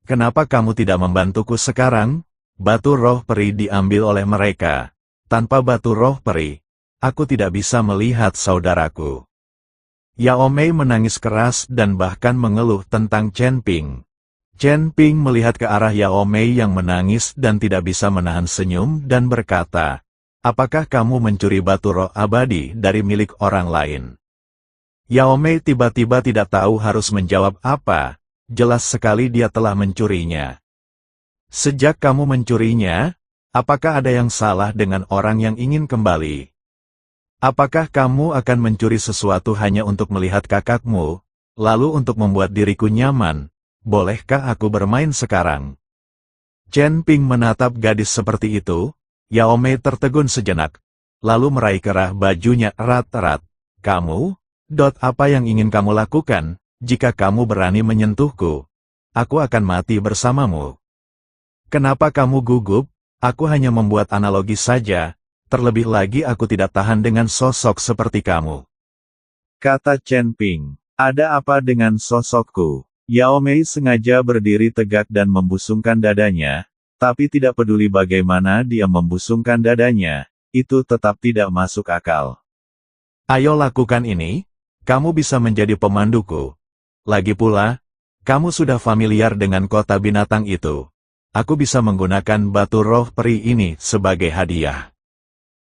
Kenapa kamu tidak membantuku sekarang? Batu roh peri diambil oleh mereka. Tanpa batu roh peri, aku tidak bisa melihat saudaraku. Yao Mei menangis keras dan bahkan mengeluh tentang Chen Ping. Chen Ping melihat ke arah Yao Mei yang menangis dan tidak bisa menahan senyum dan berkata, "Apakah kamu mencuri batu roh abadi dari milik orang lain?" Yao Mei tiba-tiba tidak tahu harus menjawab apa. Jelas sekali dia telah mencurinya. Sejak kamu mencurinya, apakah ada yang salah dengan orang yang ingin kembali? Apakah kamu akan mencuri sesuatu hanya untuk melihat kakakmu, lalu untuk membuat diriku nyaman? Bolehkah aku bermain sekarang? Chen Ping menatap gadis seperti itu. Yao Mei tertegun sejenak, lalu meraih kerah bajunya erat-erat. Kamu? Apa yang ingin kamu lakukan? Jika kamu berani menyentuhku, aku akan mati bersamamu. Kenapa kamu gugup? Aku hanya membuat analogi saja, terlebih lagi aku tidak tahan dengan sosok seperti kamu. Kata Chen Ping, ada apa dengan sosokku? Yao Mei sengaja berdiri tegak dan membusungkan dadanya, tapi tidak peduli bagaimana dia membusungkan dadanya, itu tetap tidak masuk akal. Ayo lakukan ini, kamu bisa menjadi pemanduku. Lagi pula, kamu sudah familiar dengan kota binatang itu. Aku bisa menggunakan batu roh peri ini sebagai hadiah.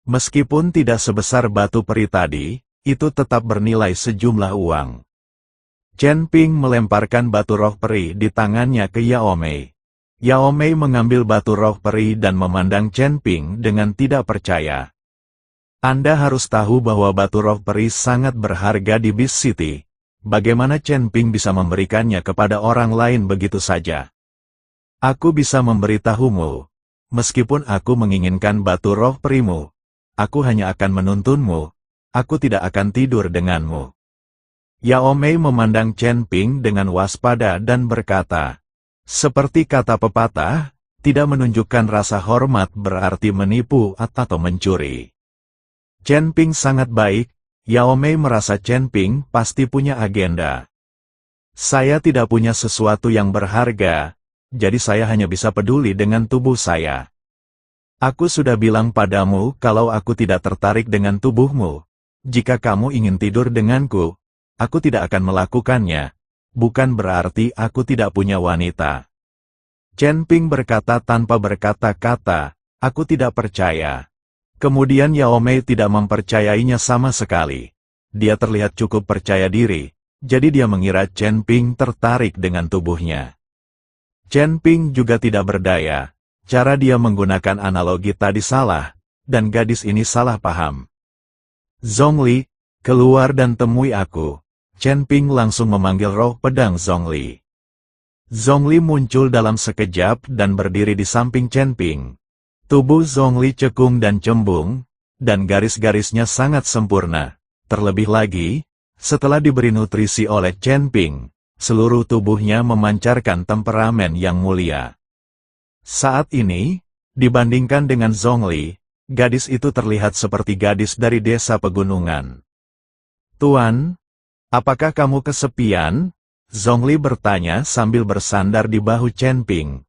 Meskipun tidak sebesar batu peri tadi, itu tetap bernilai sejumlah uang. Chen Ping melemparkan batu roh peri di tangannya ke Yao Mei. Yao Mei mengambil batu roh peri dan memandang Chen Ping dengan tidak percaya. Anda harus tahu bahwa batu roh peri sangat berharga di Beast City. Bagaimana Chen Ping bisa memberikannya kepada orang lain begitu saja? Aku bisa memberitahumu. Meskipun aku menginginkan batu roh perimu, aku hanya akan menuntunmu. Aku tidak akan tidur denganmu. Yao Mei memandang Chen Ping dengan waspada dan berkata, seperti kata pepatah, tidak menunjukkan rasa hormat berarti menipu atau mencuri. Chen Ping sangat baik. Yao Mei merasa Chen Ping pasti punya agenda. Saya tidak punya sesuatu yang berharga, jadi saya hanya bisa peduli dengan tubuh saya. Aku sudah bilang padamu kalau aku tidak tertarik dengan tubuhmu. Jika kamu ingin tidur denganku, aku tidak akan melakukannya. Bukan berarti aku tidak punya wanita. Chen Ping berkata tanpa berkata-kata, aku tidak percaya. Kemudian Yao Mei tidak mempercayainya sama sekali. Dia terlihat cukup percaya diri, jadi dia mengira Chen Ping tertarik dengan tubuhnya. Chen Ping juga tidak berdaya. Cara dia menggunakan analogi tadi salah, dan gadis ini salah paham. Zhongli, keluar dan temui aku. Chen Ping langsung memanggil roh pedang Zhongli. Zhongli muncul dalam sekejap dan berdiri di samping Chen Ping. Tubuh Zhongli cekung dan cembung, dan garis-garisnya sangat sempurna. Terlebih lagi, setelah diberi nutrisi oleh Chen Ping, seluruh tubuhnya memancarkan temperamen yang mulia. Saat ini, dibandingkan dengan Zhongli, gadis itu terlihat seperti gadis dari desa pegunungan. Tuan, apakah kamu kesepian? Zhongli bertanya sambil bersandar di bahu Chen Ping.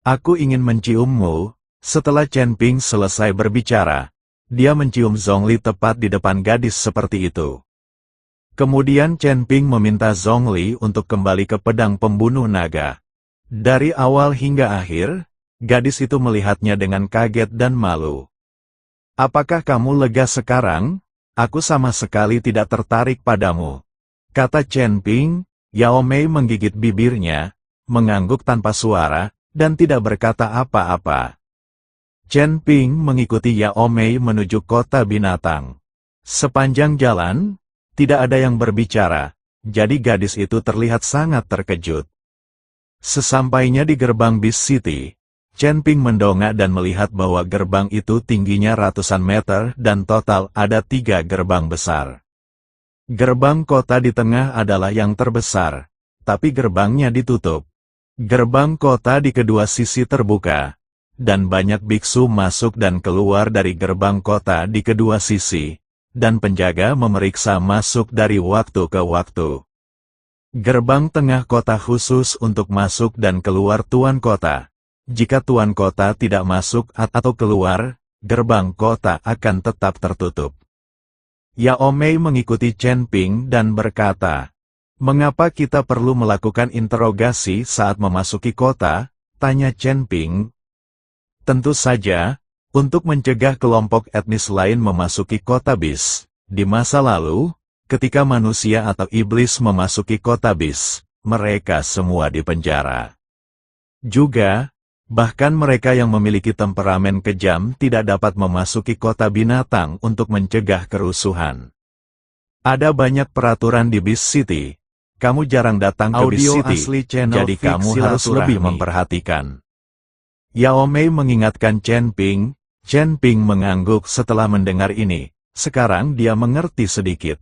Aku ingin menciummu. Setelah Chen Ping selesai berbicara, dia mencium Zhongli tepat di depan gadis seperti itu. Kemudian Chen Ping meminta Zhongli untuk kembali ke pedang pembunuh naga. Dari awal hingga akhir, gadis itu melihatnya dengan kaget dan malu. Apakah kamu lega sekarang? Aku sama sekali tidak tertarik padamu. Kata Chen Ping. Yao Mei menggigit bibirnya, mengangguk tanpa suara, dan tidak berkata apa-apa. Chen Ping mengikuti Yao Mei menuju kota binatang. Sepanjang jalan, tidak ada yang berbicara, jadi gadis itu terlihat sangat terkejut. Sesampainya di gerbang Beast City, Chen Ping mendongak dan melihat bahwa gerbang itu tingginya ratusan meter dan total ada 3 gerbang besar. Gerbang kota di tengah adalah yang terbesar, tapi gerbangnya ditutup. Gerbang kota di kedua sisi terbuka, dan banyak biksu masuk dan keluar dari gerbang kota di kedua sisi, dan penjaga memeriksa masuk dari waktu ke waktu. Gerbang tengah kota khusus untuk masuk dan keluar tuan kota. Jika tuan kota tidak masuk atau keluar, gerbang kota akan tetap tertutup. Yao Mei mengikuti Chen Ping dan berkata, "Mengapa kita perlu melakukan interogasi saat memasuki kota?" tanya Chen Ping. "Tentu saja, untuk mencegah kelompok etnis lain memasuki kota Bis. Di masa lalu, ketika manusia atau iblis memasuki kota Bis, mereka semua dipenjara. Juga, bahkan mereka yang memiliki temperamen kejam tidak dapat memasuki kota binatang untuk mencegah kerusuhan. Ada banyak peraturan di Beast City. Kamu jarang datang ke Beast City, asli channel jadi kamu harus lebih memperhatikan." Yao Mei mengingatkan Chen Ping. Chen Ping mengangguk setelah mendengar ini. Sekarang dia mengerti sedikit.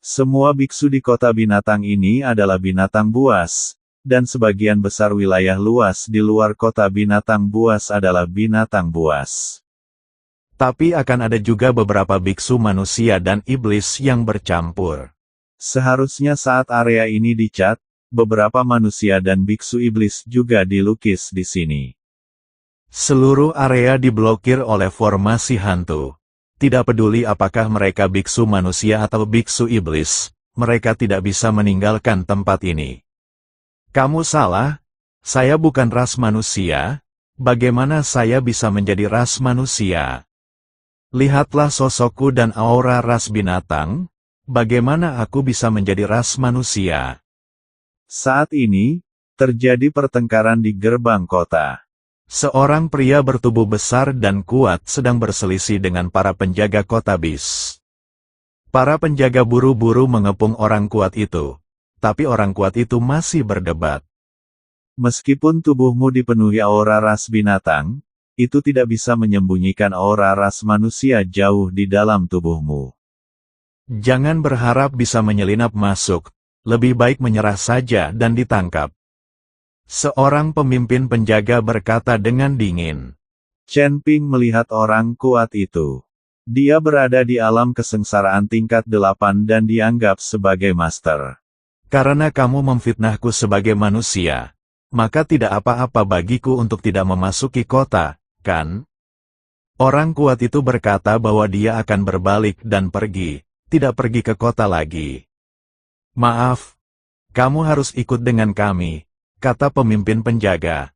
Semua biksu di kota binatang ini adalah binatang buas, dan sebagian besar wilayah luas di luar kota binatang buas adalah binatang buas. Tapi akan ada juga beberapa biksu manusia dan iblis yang bercampur. Seharusnya saat area ini dicat, beberapa manusia dan biksu iblis juga dilukis di sini. Seluruh area diblokir oleh formasi hantu. Tidak peduli apakah mereka biksu manusia atau biksu iblis, mereka tidak bisa meninggalkan tempat ini. Kamu salah, saya bukan ras manusia. Bagaimana saya bisa menjadi ras manusia? Lihatlah sosokku dan aura ras binatang. Bagaimana aku bisa menjadi ras manusia? Saat ini, terjadi pertengkaran di gerbang kota. Seorang pria bertubuh besar dan kuat sedang berselisih dengan para penjaga kota Bis. Para penjaga buru-buru mengepung orang kuat itu, tapi orang kuat itu masih berdebat. Meskipun tubuhmu dipenuhi aura ras binatang, itu tidak bisa menyembunyikan aura ras manusia jauh di dalam tubuhmu. Jangan berharap bisa menyelinap masuk, lebih baik menyerah saja dan ditangkap. Seorang pemimpin penjaga berkata dengan dingin. Chen Ping melihat orang kuat itu. Dia berada di alam kesengsaraan tingkat 8 dan dianggap sebagai master. Karena kamu memfitnahku sebagai manusia, maka tidak apa-apa bagiku untuk tidak memasuki kota, kan? Orang kuat itu berkata bahwa dia akan berbalik dan pergi, tidak pergi ke kota lagi. "Maaf, kamu harus ikut dengan kami," kata pemimpin penjaga.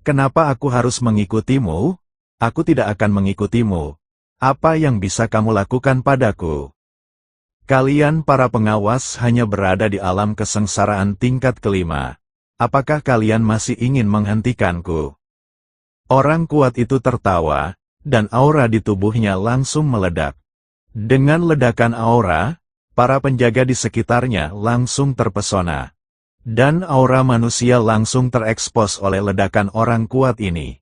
"Kenapa aku harus mengikutimu? Aku tidak akan mengikutimu. Apa yang bisa kamu lakukan padaku? Kalian para pengawas hanya berada di alam kesengsaraan tingkat kelima. Apakah kalian masih ingin menghentikanku?" Orang kuat itu tertawa, dan aura di tubuhnya langsung meledak. Dengan ledakan aura, para penjaga di sekitarnya langsung terpesona. Dan aura manusia langsung terekspos oleh ledakan orang kuat ini.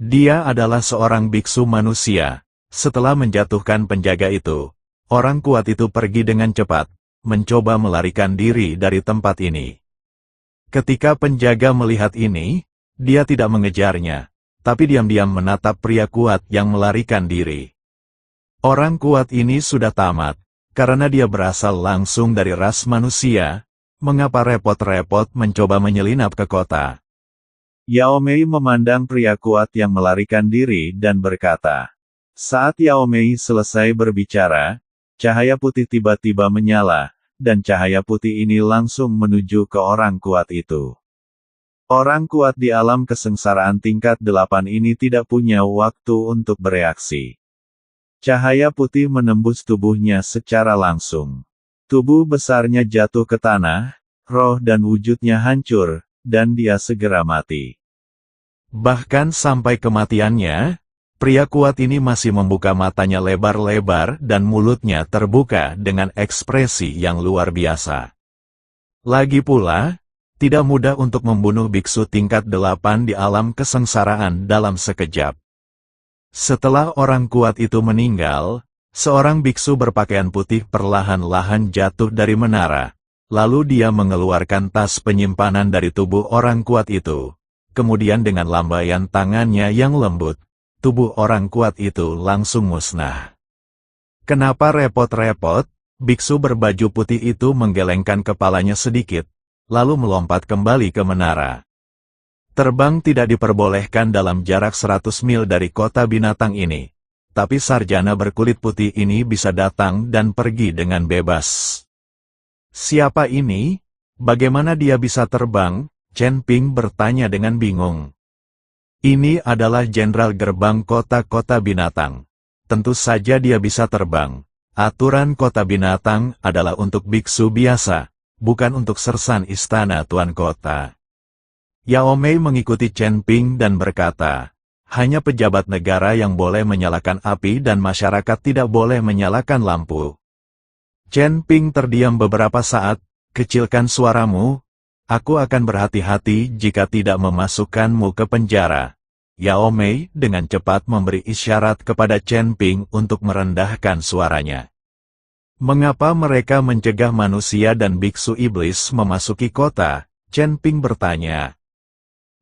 Dia adalah seorang biksu manusia. Setelah menjatuhkan penjaga itu, orang kuat itu pergi dengan cepat, mencoba melarikan diri dari tempat ini. Ketika penjaga melihat ini, dia tidak mengejarnya, tapi diam-diam menatap pria kuat yang melarikan diri. Orang kuat ini sudah tamat, karena dia berasal langsung dari ras manusia. Mengapa repot-repot mencoba menyelinap ke kota? Yao Mei memandang pria kuat yang melarikan diri dan berkata. Saat Yao Mei selesai berbicara, cahaya putih tiba-tiba menyala, dan cahaya putih ini langsung menuju ke orang kuat itu. Orang kuat di alam kesengsaraan tingkat 8 ini tidak punya waktu untuk bereaksi. Cahaya putih menembus tubuhnya secara langsung. Tubuh besarnya jatuh ke tanah, roh dan wujudnya hancur, dan dia segera mati. Bahkan sampai kematiannya, pria kuat ini masih membuka matanya lebar-lebar dan mulutnya terbuka dengan ekspresi yang luar biasa. Lagi pula, tidak mudah untuk membunuh biksu tingkat 8 di alam kesengsaraan dalam sekejap. Setelah orang kuat itu meninggal, seorang biksu berpakaian putih perlahan-lahan jatuh dari menara, lalu dia mengeluarkan tas penyimpanan dari tubuh orang kuat itu. Kemudian dengan lambaian tangannya yang lembut, tubuh orang kuat itu langsung musnah. Kenapa repot-repot? Biksu berbaju putih itu menggelengkan kepalanya sedikit, lalu melompat kembali ke menara. Terbang tidak diperbolehkan dalam jarak 100 mil dari kota binatang ini. Tapi sarjana berkulit putih ini bisa datang dan pergi dengan bebas. Siapa ini? Bagaimana dia bisa terbang? Chen Ping bertanya dengan bingung. Ini adalah jenderal gerbang kota-kota binatang. Tentu saja dia bisa terbang. Aturan kota binatang adalah untuk biksu biasa, bukan untuk sersan istana tuan kota. Yao Mei mengikuti Chen Ping dan berkata, hanya pejabat negara yang boleh menyalakan api dan masyarakat tidak boleh menyalakan lampu. Chen Ping terdiam beberapa saat, kecilkan suaramu, aku akan berhati-hati jika tidak memasukkanmu ke penjara. Yao Mei dengan cepat memberi isyarat kepada Chen Ping untuk merendahkan suaranya. Mengapa mereka mencegah manusia dan biksu iblis memasuki kota? Chen Ping bertanya.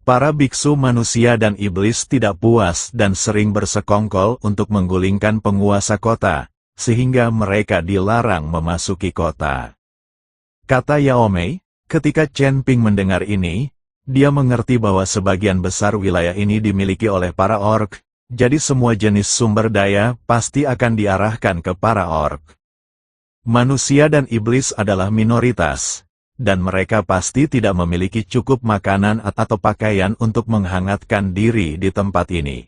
Para biksu manusia dan iblis tidak puas dan sering bersekongkol untuk menggulingkan penguasa kota, sehingga mereka dilarang memasuki kota. Kata Yao Mei, ketika Chen Ping mendengar ini, dia mengerti bahwa sebagian besar wilayah ini dimiliki oleh para orc, jadi semua jenis sumber daya pasti akan diarahkan ke para orc. Manusia dan iblis adalah minoritas. Dan mereka pasti tidak memiliki cukup makanan atau pakaian untuk menghangatkan diri di tempat ini.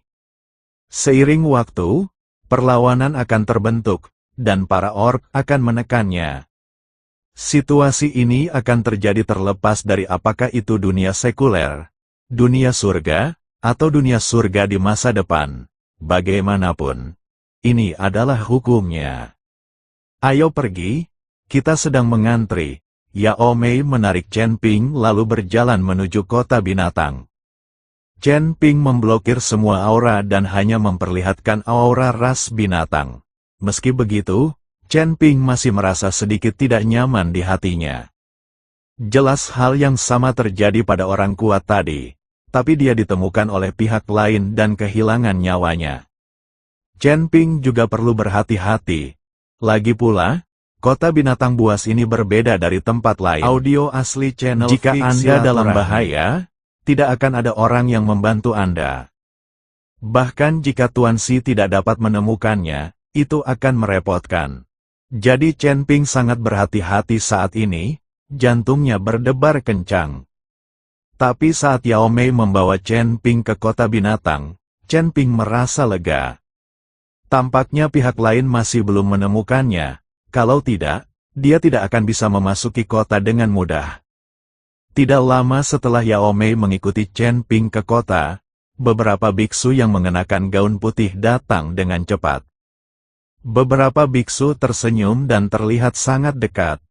Seiring waktu, perlawanan akan terbentuk, dan para orc akan menekannya. Situasi ini akan terjadi terlepas dari apakah itu dunia sekuler, dunia surga, atau dunia surga di masa depan. Bagaimanapun, ini adalah hukumnya. Ayo pergi, kita sedang mengantri. Yao Mei menarik Chen Ping lalu berjalan menuju kota binatang. Chen Ping memblokir semua aura dan hanya memperlihatkan aura ras binatang. Meski begitu, Chen Ping masih merasa sedikit tidak nyaman di hatinya. Jelas hal yang sama terjadi pada orang kuat tadi, tapi dia ditemukan oleh pihak lain dan kehilangan nyawanya. Chen Ping juga perlu berhati-hati. Lagi pula, kota binatang buas ini berbeda dari tempat lain. Audio asli channel Jika Anda dalam bahaya, tidak akan ada orang yang membantu Anda. Bahkan jika Tuan Si tidak dapat menemukannya, itu akan merepotkan. Jadi Chen Ping sangat berhati-hati saat ini, jantungnya berdebar kencang. Tapi saat Yao Mei membawa Chen Ping ke kota binatang, Chen Ping merasa lega. Tampaknya pihak lain masih belum menemukannya. Kalau tidak, dia tidak akan bisa memasuki kota dengan mudah. Tidak lama setelah Yao Mei mengikuti Chen Ping ke kota, beberapa biksu yang mengenakan gaun putih datang dengan cepat. Beberapa biksu tersenyum dan terlihat sangat dekat.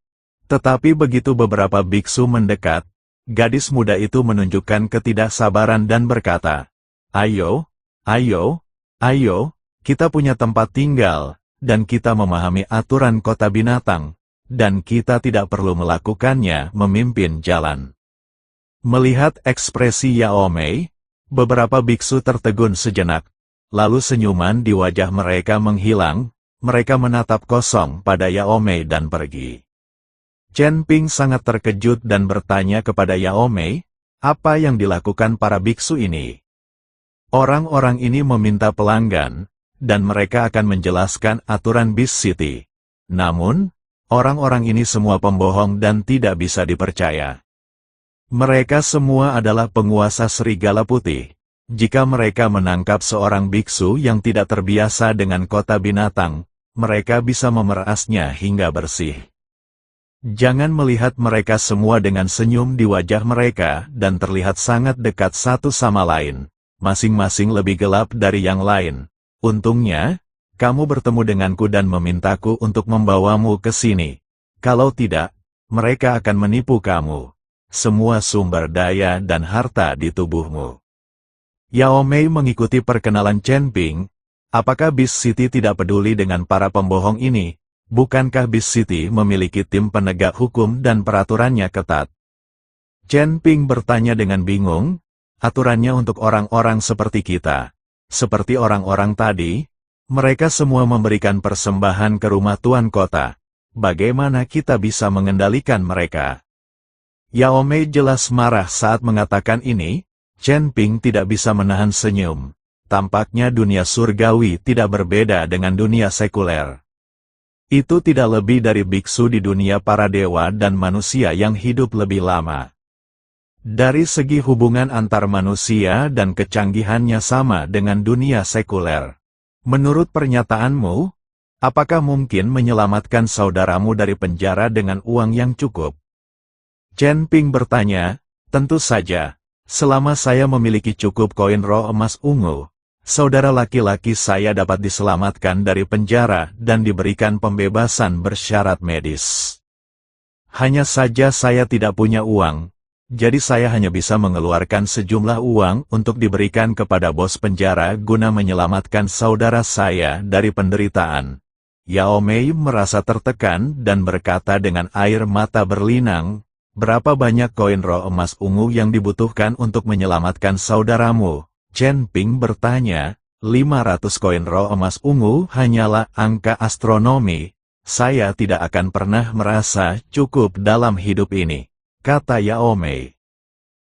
Tetapi begitu beberapa biksu mendekat, gadis muda itu menunjukkan ketidaksabaran dan berkata, "Ayo, ayo, ayo, kita punya tempat tinggal. Dan kita memahami aturan kota binatang, dan kita tidak perlu melakukannya memimpin jalan." Melihat ekspresi Yao Mei, beberapa biksu tertegun sejenak, lalu senyuman di wajah mereka menghilang, mereka menatap kosong pada Yao Mei dan pergi. Chen Ping sangat terkejut dan bertanya kepada Yao Mei, apa yang dilakukan para biksu ini? Orang-orang ini meminta pelanggan, dan mereka akan menjelaskan aturan Beast City. Namun, orang-orang ini semua pembohong dan tidak bisa dipercaya. Mereka semua adalah penguasa serigala putih. Jika mereka menangkap seorang biksu yang tidak terbiasa dengan kota binatang, mereka bisa memerasnya hingga bersih. Jangan melihat mereka semua dengan senyum di wajah mereka dan terlihat sangat dekat satu sama lain. Masing-masing lebih gelap dari yang lain. Untungnya, kamu bertemu denganku dan memintaku untuk membawamu ke sini. Kalau tidak, mereka akan menipu kamu. Semua sumber daya dan harta di tubuhmu. Yao Mei mengikuti perkenalan Chen Ping. Apakah Beast City tidak peduli dengan para pembohong ini? Bukankah Beast City memiliki tim penegak hukum dan peraturannya ketat? Chen Ping bertanya dengan bingung. Aturannya untuk orang-orang seperti kita. Seperti orang-orang tadi, mereka semua memberikan persembahan ke rumah tuan kota. Bagaimana kita bisa mengendalikan mereka? Yao Mei jelas marah saat mengatakan ini. Chen Ping tidak bisa menahan senyum. Tampaknya dunia surgawi tidak berbeda dengan dunia sekuler. Itu tidak lebih dari biksu di dunia para dewa dan manusia yang hidup lebih lama. Dari segi hubungan antar manusia dan kecanggihannya sama dengan dunia sekuler. Menurut pernyataanmu, apakah mungkin menyelamatkan saudaramu dari penjara dengan uang yang cukup? Chen Ping bertanya, tentu saja. Selama saya memiliki cukup koin roh emas ungu, saudara laki-laki saya dapat diselamatkan dari penjara dan diberikan pembebasan bersyarat medis. Hanya saja saya tidak punya uang, jadi saya hanya bisa mengeluarkan sejumlah uang untuk diberikan kepada bos penjara guna menyelamatkan saudara saya dari penderitaan. Yao Mei merasa tertekan dan berkata dengan air mata berlinang, berapa banyak koin roh emas ungu yang dibutuhkan untuk menyelamatkan saudaramu? Chen Ping bertanya, 500 koin roh emas ungu hanyalah angka astronomi. Saya tidak akan pernah merasa cukup dalam hidup ini, kata Yao Mei.